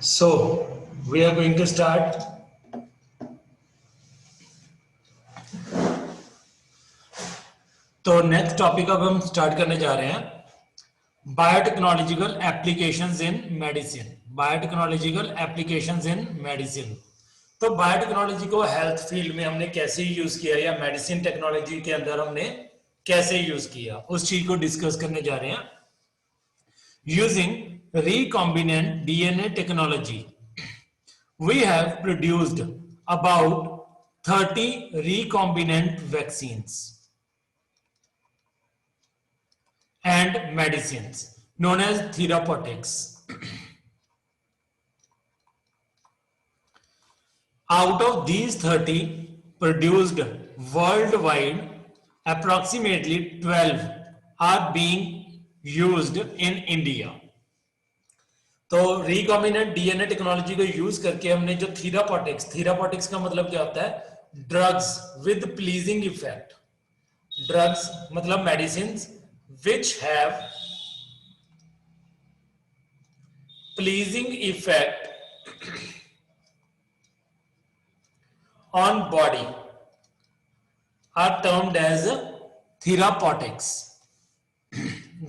So, we are going to start. तो next topic अब हम स्टार्ट करने जा रहे हैं biotechnological applications in medicine. Biotechnological applications in medicine. तो बायोटेक्नोलॉजी को हेल्थ फील्ड में हमने कैसे यूज किया या मेडिसिन टेक्नोलॉजी के अंदर हमने कैसे यूज किया उस चीज को डिस्कस करने जा रहे हैं। Using recombinant DNA technology we have produced about 30 recombinant vaccines and medicines known as therapeutics. Out of these 30 produced worldwide, approximately 12 are being used in India. तो रिकॉम्बिनेंट डीएनए टेक्नोलॉजी को यूज करके हमने जो therapeutics का मतलब क्या होता है? Drugs with pleasing effect. Drugs मतलब medicine which have pleasing effect on body are termed as therapeutics.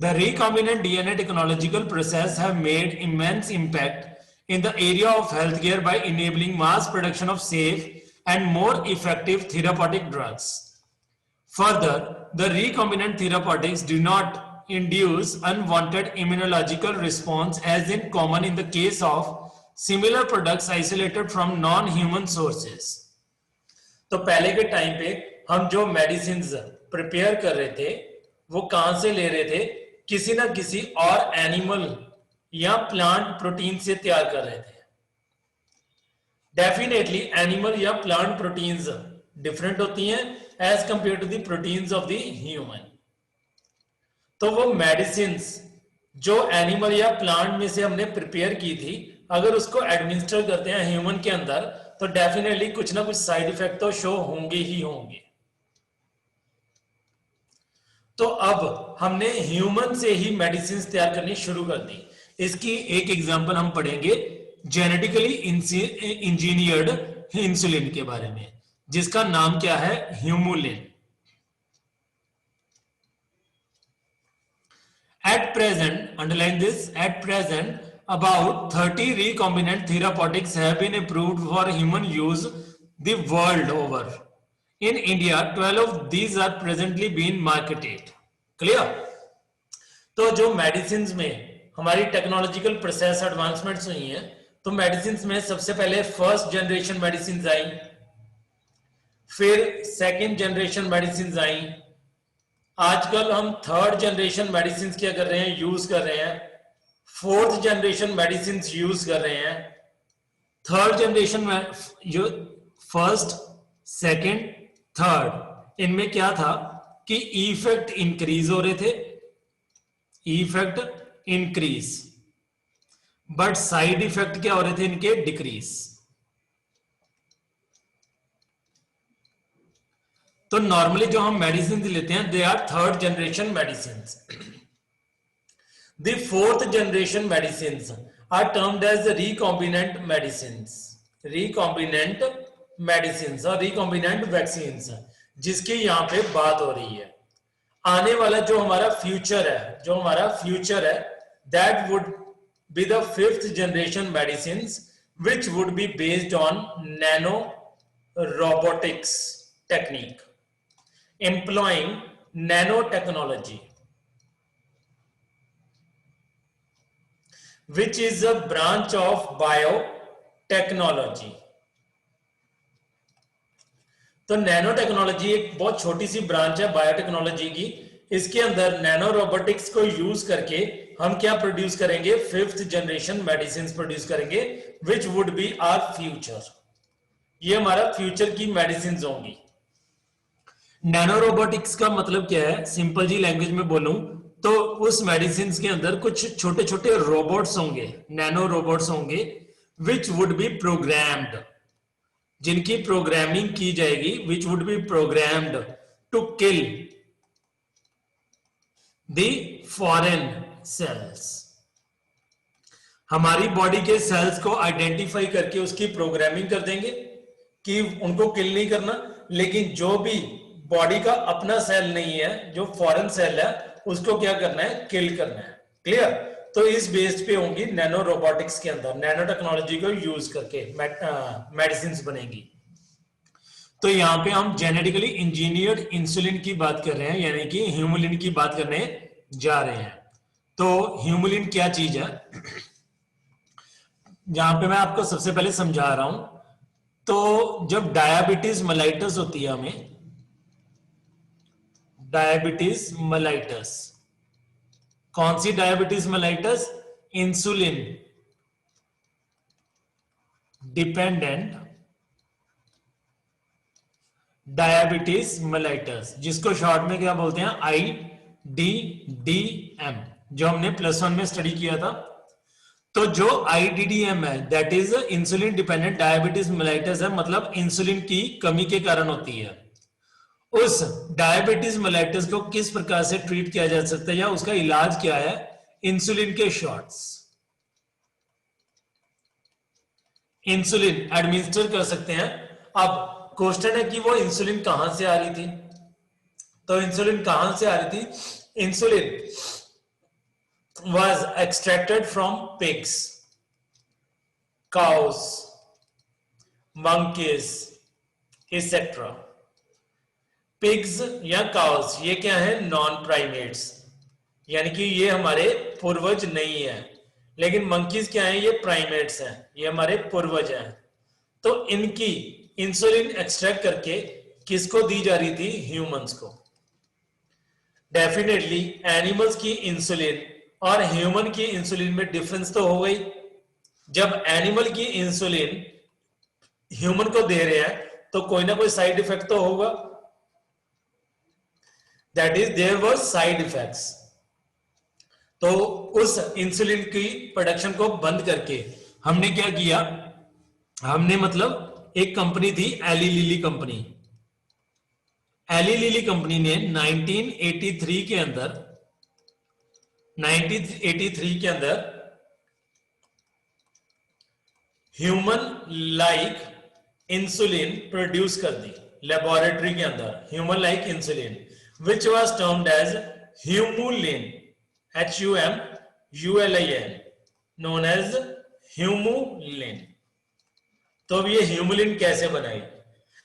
The recombinant DNA technological process have made immense impact in the area of healthcare by enabling mass production of safe and more effective therapeutic drugs. Further, the recombinant therapeutics do not induce unwanted immunological response as in common in the case of similar products isolated from non-human sources. तो पहले के time पे हम जो medicine prepare कर रहे थे वो कहां से ले रहे थे? किसी ना किसी और एनिमल या प्लांट प्रोटीन से तैयार कर रहे थे. डेफिनेटली एनिमल या प्लांट प्रोटीन्स डिफरेंट होती हैं as compare to the proteins of the human. तो वो मेडिसिन जो एनिमल या प्लांट में से हमने प्रिपेयर की थी, अगर उसको एडमिनिस्टर करते हैं ह्यूमन के अंदर तो डेफिनेटली कुछ ना कुछ साइड इफेक्ट तो शो होंगे ही होंगे. तो अब हमने ह्यूमन से ही मेडिसिन तैयार करनी शुरू कर दी. इसकी एक एग्जांपल हम पढ़ेंगे जेनेटिकली इंजीनियर्ड इंसुलिन के बारे में, जिसका नाम क्या है? Humulin. At present, underline this, at present about 30 recombinant therapeutics have been approved for human use the world over. In India, 12 of these are presently being marketed. Clear? तो जो medicine में हमारी टेक्नोलॉजिकल प्रोसेस एडवांसमेंट्स हुई हैं, तो medicine में सबसे पहले फर्स्ट जनरेशन मेडिसिन आई, फिर सेकंड जनरेशन मेडिसिन आई, आजकल हम थर्ड जनरेशन मेडिसिन क्या कर रहे हैं? यूज कर रहे हैं. फोर्थ जनरेशन मेडिसिन यूज कर रहे हैं. थर्ड जनरेशन में जो फर्स्ट, सेकंड, थर्ड, इनमें क्या था कि इफेक्ट इंक्रीज हो रहे थे, effect increase, but side effect क्या हो रहे थे इनके? डिक्रीज. तो नॉर्मली जो हम मेडिसिन लेते हैं they are third generation medicine. The fourth generation medicines are termed as recombinant medicines, recombinant medicines और recombinant vaccines, जिसकी यहाँ पे बात हो रही है. आने वाला जो हमारा फ्यूचर है, that would be the fifth generation medicines which would be based on nano robotics technique, employing nanotechnology, which is a branch of biotechnology. तो नैनो टेक्नोलॉजी एक बहुत छोटी सी ब्रांच है बायोटेक्नोलॉजी की. इसके अंदर नैनो रोबोटिक्स को यूज करके हम क्या प्रोड्यूस करेंगे? फिफ्थ जनरेशन मेडिसिन प्रोड्यूस करेंगे, which would be our future. ये हमारा फ्यूचर की मेडिसिन होंगी. नैनो रोबोटिक्स का मतलब क्या है? सिंपल जी लैंग्वेज में बोलूं तो उस मेडिसिन के अंदर कुछ छोटे छोटे रोबोट्स होंगे, नैनो रोबोट्स होंगे, विच वुड बी प्रोग्राम्ड, जिनकी प्रोग्रामिंग की जाएगी, which would be programmed to kill the foreign cells. हमारी बॉडी के सेल्स को आइडेंटिफाई करके उसकी प्रोग्रामिंग कर देंगे कि उनको किल नहीं करना, लेकिन जो भी बॉडी का अपना सेल नहीं है, जो फॉरेन सेल है, उसको क्या करना है, किल करना है। क्लियर? तो इस बेस्ड पे होंगी नैनो रोबोटिक्स के अंदर, नैनो टेक्नोलॉजी को यूज करके मेडिसिन बनेंगी। तो यहाँ पे हम जेनेटिकली इंजीनियर्ड इंसुलिन की बात कर रहे हैं, यानी कि ह्यूमुलिन की बात करने जा रहे हैं। तो ह्यूमुलिन क्या चीज है, जहां पे मैं आपको सबसे पहले समझा रहा हूं। तो जब डायबिटीज मेलाइटस होती है, हमें डायबिटीज मेलाइटस, कौन सी diabetes mellitus, insulin dependent diabetes mellitus, जिसको शॉर्ट में क्या बोलते हैं, IDDM, जो हमने +1 में स्टडी किया था। तो जो IDDM है, that is insulin dependent diabetes mellitus है, मतलब इंसुलिन की कमी के कारण होती है। उस डायबिटीज मेलाइटस को किस प्रकार से ट्रीट किया जा सकता है या उसका इलाज क्या है, इंसुलिन के शॉट्स, इंसुलिन एडमिनिस्टर कर सकते हैं। अब क्वेश्चन है कि वो इंसुलिन कहां से आ रही थी, तो इंसुलिन कहां से आ रही थी, insulin was extracted from pigs, cows, monkeys, etc. Pigs या काउस ये क्या है, नॉन प्राइमेट्स, यानी कि ये हमारे पूर्वज नहीं है। लेकिन मंकीज क्या है, ये प्राइमेट्स हैं, ये हमारे पूर्वज हैं। तो इनकी इंसुलिन एक्सट्रैक्ट करके किसको दी जा रही थी, ह्यूमंस को। डेफिनेटली एनिमल्स की इंसुलिन और ह्यूमन की इंसुलिन में डिफरेंस तो हो गई। जब एनिमल की इंसुलिन ह्यूमन को दे रहे हैं तो कोई ना कोई साइड इफेक्ट तो होगा, that is there were side effects. तो उस इंसुलिन की प्रोडक्शन को बंद करके हमने क्या किया, हमने मतलब एक कंपनी थी Eli Lilly company, Eli Lilly company ने 1983 के अंदर 1983 के अंदर ह्यूमन लाइक इंसुलिन प्रोड्यूस कर दी लेबोरेटरी के अंदर, human like insulin which was termed as Humulin, HUMULIN, known as Humulin. तो अब ये ह्यूमुलिन कैसे बनाई,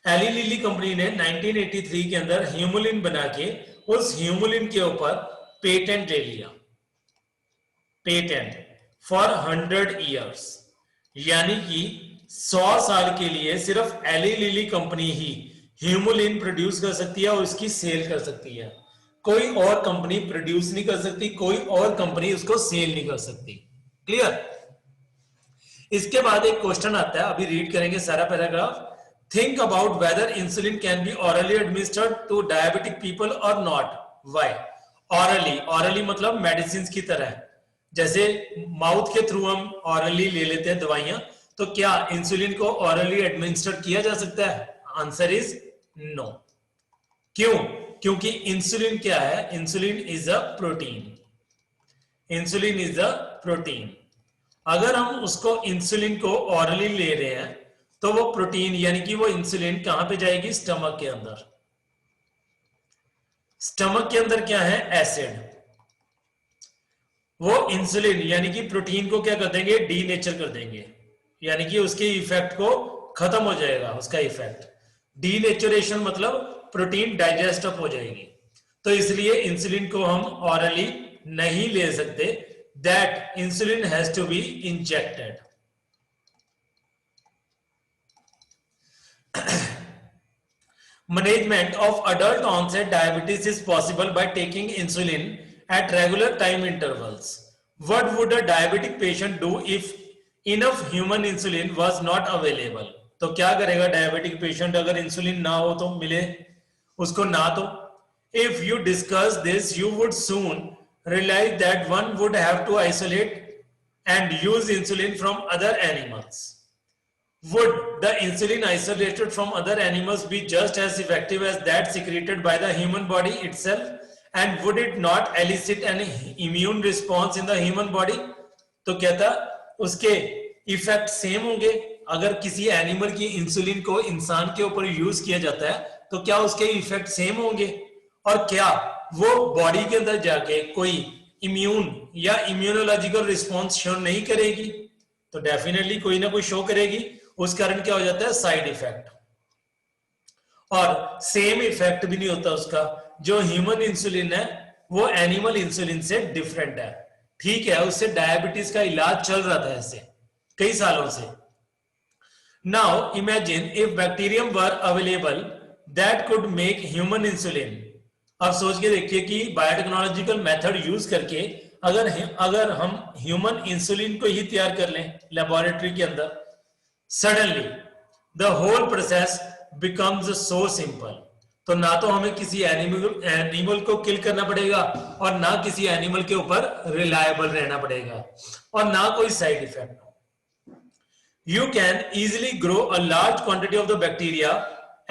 एली लिली कंपनी ने 1983 के अंदर ह्यूमुलिन बना के उस ह्यूमुलिन के ऊपर पेटेंट ले लिया, पेटेंट फॉर 100 ईयर्स, यानी कि 100 साल के लिए सिर्फ एली लिली कंपनी ही ह्यूमुलिन प्रोड्यूस कर सकती है और उसकी सेल कर सकती है। कोई और कंपनी प्रोड्यूस नहीं कर सकती, कोई और कंपनी उसको सेल नहीं कर सकती। क्लियर? इसके बाद एक क्वेश्चन आता है, अभी रीड करेंगे सारा paragraph. Think about whether insulin can be orally administered to diabetic people और नॉट, व्हाई। ऑरली, ऑरली मतलब मेडिसिन की तरह, जैसे माउथ के थ्रू हम ऑरली ले लेते हैं दवाइयां, तो क्या इंसुलिन को ऑरली एडमिनिस्टर किया जा सकता है? Answer is no. क्यों? क्योंकि इंसुलिन क्या है, insulin is a protein, insulin is a protein. अगर हम उसको इंसुलिन को ऑरली ले रहे हैं तो वो प्रोटीन यानी कि वो इंसुलिन कहां पे जाएगी, स्टमक के अंदर। स्टमक के अंदर क्या है, एसिड। वो इंसुलिन यानी कि प्रोटीन को क्या कर देंगे, डीनेचर कर देंगे, यानी कि उसके इफेक्ट को खत्म हो जाएगा, उसका इफेक्ट। डीनेचुरेशन मतलब प्रोटीन डाइजेस्ट अप हो जाएगी। तो इसलिए इंसुलिन को हम ऑरली नहीं ले सकते, that insulin has to be injected. Management of adult onset diabetes is possible by taking insulin at regular time intervals. What would a diabetic patient do if enough human insulin was not available? तो क्या करेगा diabetic patient अगर insulin ना हो तो, मिले उसको ना तो? If you discuss this, you would soon realize that one would have to isolate and use insulin from other animals. Would the insulin isolated from other animals be just as effective as that secreted by the human body itself? And would it not elicit an immune response in the human body? तो कहता उसके effect same होंगे? अगर किसी animal की insulin को इंसान के ऊपर यूज किया जाता है तो क्या उसके इफेक्ट सेम होंगे? और क्या वो बॉडी के अंदर जाके कोई इम्यून या इम्यूनोलॉजिकल रिस्पॉन्स शो नहीं करेगी? तो डेफिनेटली कोई ना कोई शो करेगी। उस कारण क्या हो जाता है? Side effect. और सेम इफेक्ट भी नहीं होता उसका। जो ह्यूमन इंसुलिन है वो एनिमल इंसुलिन से डिफरेंट है। ठीक है, उससे डायबिटीज का इलाज चल रहा था ऐसे कई सालों से। Now imagine if bacterium were available that could make human insulin. अब सोच के देखिए कि बायोटेक्नोलॉजिकल मेथड यूज करके अगर हम ह्यूमन इंसुलिन को ही तैयार कर लें लेबोरेटरी के अंदर, suddenly the whole process becomes so simple. तो ना तो हमें किसी एनिमल को किल करना पड़ेगा और ना किसी एनिमल के ऊपर रिलायबल रहना पड़ेगा और ना कोई side effect. You can easily grow a large quantity of the bacteria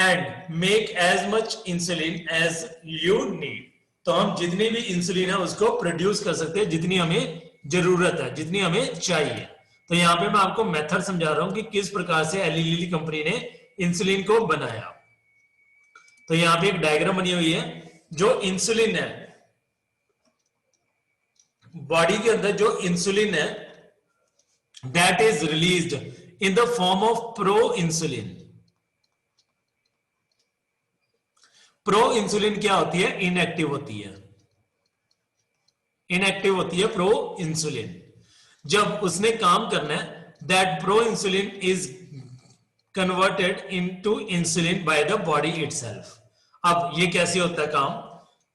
and make as much insulin as you need. तो हम जितनी भी इंसुलिन है उसको प्रोड्यूस कर सकते हैं जितनी हमें जरूरत है, जितनी हमें चाहिए। तो यहाँ पे मैं आपको मेथड समझा रहा हूं कि किस प्रकार से एली लिली कंपनी ने इंसुलिन को बनाया। तो यहाँ पे एक डायग्राम बनी हुई है। जो इंसुलिन है, बॉडी के अंदर जो इंसुलिन है that is released in the form of pro-insulin. pro-insulin क्या होती है? इनएक्टिव होती है। इनएक्टिव होती है pro-insulin। जब उसने काम करना है, that pro-insulin is converted into insulin by the body itself. अब ये कैसे होता है काम?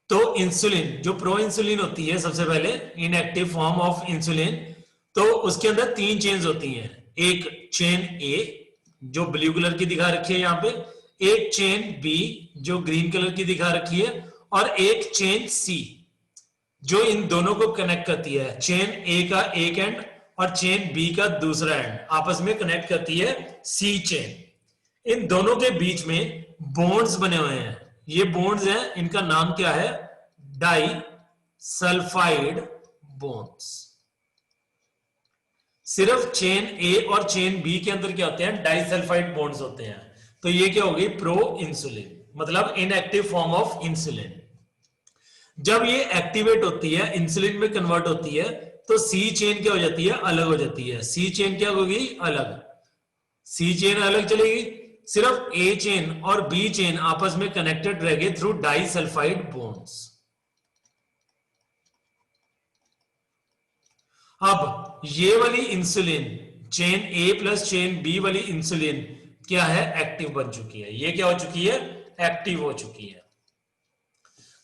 तो इंसुलिन जो pro-insulin होती है, सबसे पहले इनएक्टिव फॉर्म ऑफ इंसुलिन, तो उसके अंदर 3 चेन्स होती हैं। एक चेन ए जो ब्लू कलर की दिखा रखी है यहाँ पे, एक चेन बी जो ग्रीन कलर की दिखा रखी है, और एक चेन सी जो इन दोनों को कनेक्ट करती है। चेन ए का एक एंड और चेन बी का दूसरा एंड आपस में कनेक्ट करती है सी चेन। इन दोनों के बीच में बॉन्ड्स बने हुए हैं। ये बॉन्ड्स हैं, इनका नाम क्या है? Disulphide bonds. सिर्फ चेन ए और चेन बी के अंदर क्या होते हैं? डाइसल्फाइड बॉन्ड्स होते हैं। तो ये क्या होगी? प्रो इंसुलिन, मतलब इनएक्टिव फॉर्म ऑफ इंसुलिन। जब ये एक्टिवेट होती है, इंसुलिन में कन्वर्ट होती है, तो सी चेन क्या हो जाती है? अलग हो जाती है। सी चेन क्या होगी? अलग। सी चेन अलग चलेगी। सिर्फ ए चेन और बी चेन आपस में कनेक्टेड रहेंगे थ्रू डाइसल्फाइड बॉन्ड्स। अब ये वाली insulin chain A plus chain B वाली इंसुलिन क्या है? एक्टिव बन चुकी है। ये क्या हो चुकी है? एक्टिव हो चुकी है।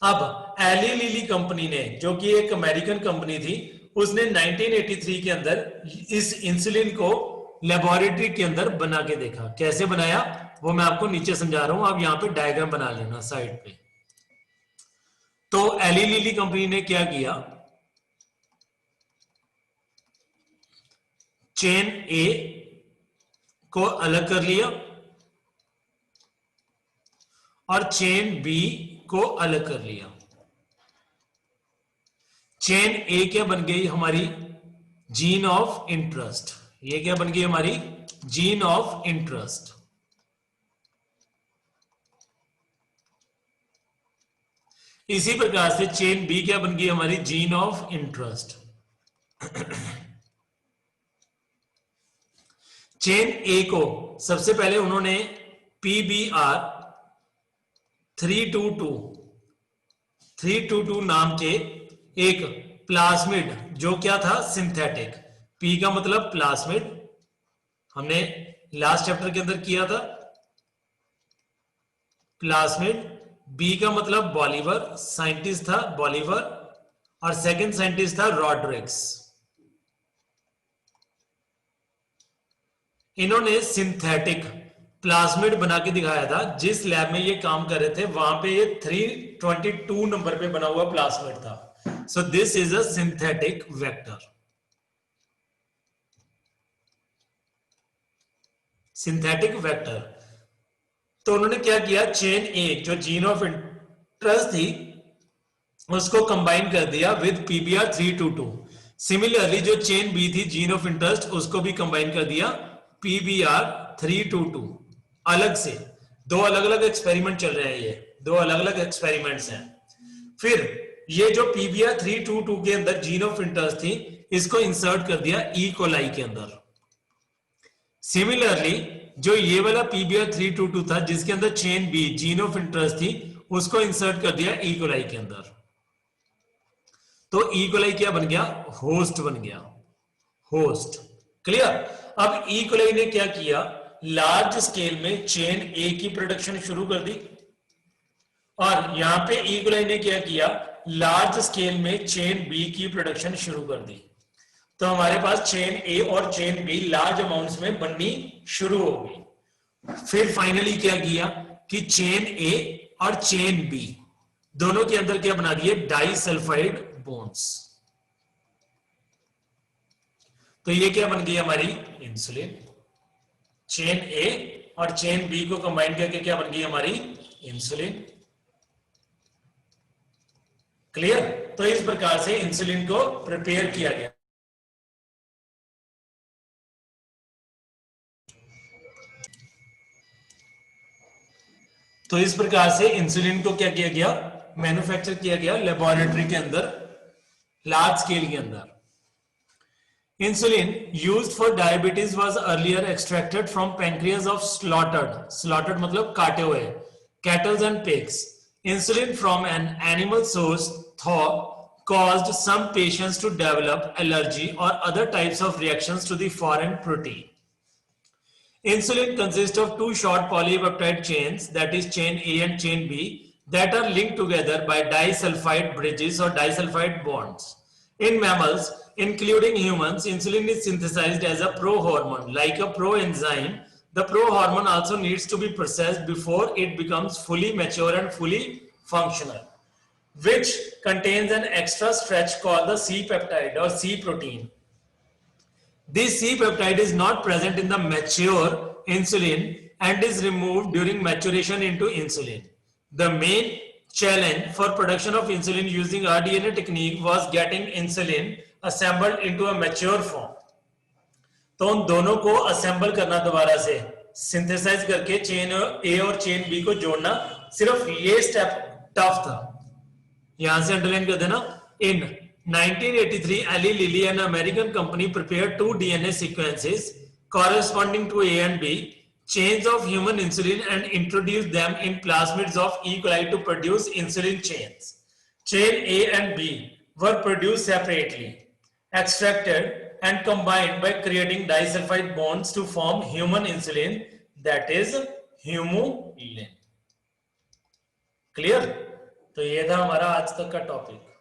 अब एली लिली कंपनी ने, जो कि एक अमेरिकन कंपनी थी, उसने 1983 के अंदर इस इंसुलिन को लेबोरेटरी के अंदर बना के देखा। कैसे बनाया वो मैं आपको नीचे समझा रहा हूं, आप यहां पे डायग्राम बना लेना साइड पे। तो एली लिली कंपनी ने क्या किया? चेन ए को अलग कर लिया और चेन बी को अलग कर लिया। चेन ए क्या बन गई? हमारी जीन ऑफ इंटरेस्ट। ये क्या बन गई? हमारी जीन ऑफ इंटरेस्ट। इसी प्रकार से चेन बी क्या बन गई? हमारी gene of interest. Chain A को सबसे पहले उन्होंने PBR 322 नाम के एक प्लाज्मिड, जो क्या था? सिंथेटिक। पी का मतलब प्लाज्मिड, हमने लास्ट चैप्टर के अंदर किया था। प्लाज्मिड। बी का मतलब बॉलीवर, साइंटिस्ट था बॉलीवर, और सेकंड साइंटिस्ट था रॉड्रिक्स। इन्होंने सिंथेटिक प्लाज्मिड बना के दिखाया था। जिस लैब में ये काम कर रहे थे वहां पे ये 322 नंबर पे बना हुआ प्लाज्मिड था। So this is a synthetic vector. Synthetic vector. तो उन्होंने क्या किया? चेन ए जो जीन ऑफ इंटरेस्ट थी उसको कंबाइन कर दिया विद PBR 322। सिमिलरली जो चेन बी थी जीन ऑफ इंटरेस्ट उसको भी कंबाइन कर दिया PBr 322 अलग से। दो अलग अलग एक्सपेरिमेंट चल रहे हैं, ये दो अलग अलग एक्सपेरिमेंट्स हैं। फिर ये जो PBr 322 के अंदर जीन ऑफ इंटरेस्ट थी इसको इंसर्ट कर दिया ई कोलाई के अंदर। सिमिलरली जो ये वाला PBr 322 था जिसके अंदर chain B gene of interest थी उसको इंसर्ट कर दिया ई कोलाई के अंदर। तो ई कोलाई क्या बन गया? होस्ट बन गया, होस्ट। क्लियर? अब ई कोलाई ने क्या किया? लार्ज स्केल में चेन ए की प्रोडक्शन शुरू कर दी, और यहां पे ई कोलाई ने क्या किया? लार्ज स्केल में चेन बी की प्रोडक्शन शुरू कर दी। तो हमारे पास चेन ए और चेन बी लार्ज अमाउंट्स में बननी शुरू हो गई। फिर फाइनली क्या किया कि चेन ए और चेन बी दोनों के अंदर क्या बना दिए? Disulphide bonds. तो ये क्या बन गई हमारी? इंसुलिन। चेन ए और चेन बी को कंबाइन करके क्या बन गई हमारी? इंसुलिन। क्लियर? तो इस प्रकार से इंसुलिन को प्रिपेयर किया गया। तो इस प्रकार से इंसुलिन को क्या किया गया? मैन्युफैक्चर किया गया लेबोरेटरी के अंदर, लार्ज स्केल के अंदर। Insulin used for diabetes was earlier extracted from pancreas of slaughtered मतलब काटे हुए cattle and pigs. Insulin from an animal source caused some patients to develop allergy or other types of reactions to the foreign protein. Insulin consists of two short polypeptide chains, that is chain A and chain B, that are linked together by disulfide bridges or disulfide bonds. In mammals, including humans, insulin is synthesized as a prohormone, like a proenzyme. The prohormone also needs to be processed before it becomes fully mature and fully functional, which contains an extra stretch called the C-peptide or C protein. This C-peptide is not present in the mature insulin and is removed during maturation into insulin. The main challenge for production of insulin using rDNA technique was getting insulin assembled into a mature form. तो उन दोनों को assemble करना दोबारा से, synthesise करके chain A और chain B को जोड़ना, सिर्फ ये स्टेप टफ था। यहां से अंडरलाइन कर देना। In 1983, Eli Lilly, an American company, prepared two DNA sequences corresponding to A and B chains of human insulin and introduced them in plasmids of E. coli to produce insulin chains. Chain A and B were produced separately, extracted and combined by creating disulfide bonds to form human insulin, that is humulin. Clear? तो ये था हमारा आज तक का topic.